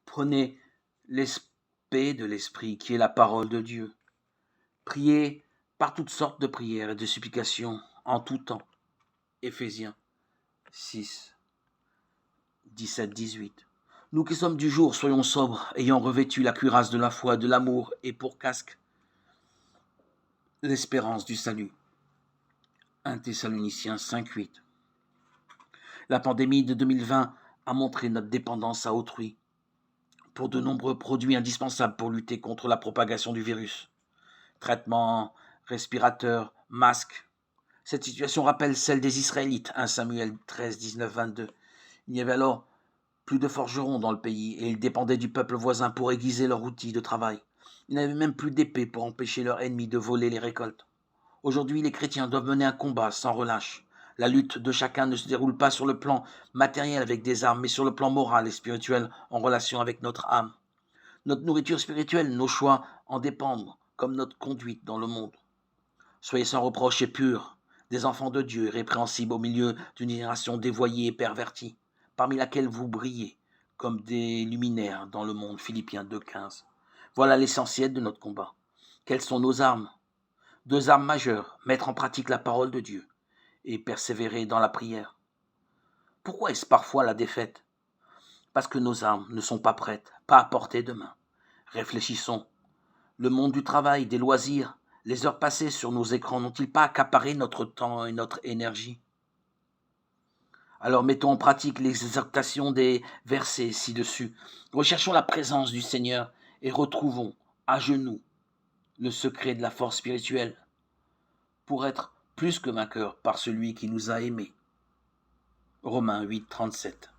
Prenez l'esprit de l'Esprit, qui est la parole de Dieu. Priez par toutes sortes de prières et de supplications en tout temps. Éphésiens 6, 17-18. Nous qui sommes du jour, soyons sobres, ayant revêtu la cuirasse de la foi, de l'amour et pour casque l'espérance du salut. 1 Thessaloniciens 5-8. La pandémie de 2020 a montré notre dépendance à autrui pour de nombreux produits indispensables pour lutter contre la propagation du virus. Traitements, respirateurs, masques. Cette situation rappelle celle des Israélites, 1 Samuel 13, 19, 22. Il n'y avait alors plus de forgerons dans le pays et ils dépendaient du peuple voisin pour aiguiser leurs outils de travail. Ils n'avaient même plus d'épée pour empêcher leurs ennemis de voler les récoltes. Aujourd'hui, les chrétiens doivent mener un combat sans relâche. La lutte de chacun ne se déroule pas sur le plan matériel avec des armes, mais sur le plan moral et spirituel en relation avec notre âme. Notre nourriture spirituelle, nos choix en dépendent, comme notre conduite dans le monde. Soyez sans reproche et purs, des enfants de Dieu répréhensibles au milieu d'une génération dévoyée et pervertie, parmi laquelle vous brillez comme des luminaires dans le monde. Philippiens 2,15. Voilà l'essentiel de notre combat. Quelles sont nos armes ? 2 armes majeures, mettre en pratique la parole de Dieu et persévérer dans la prière. Pourquoi est-ce parfois la défaite ? Parce que nos armes ne sont pas prêtes, pas à portée de main. Réfléchissons. Le monde du travail, des loisirs, les heures passées sur nos écrans n'ont-ils pas accaparé notre temps et notre énergie ? Alors mettons en pratique les exhortations des versets ci-dessus. Recherchons la présence du Seigneur et retrouvons à genoux le secret de la force spirituelle pour être plus que vainqueurs par celui qui nous a aimés. Romains 8, 37.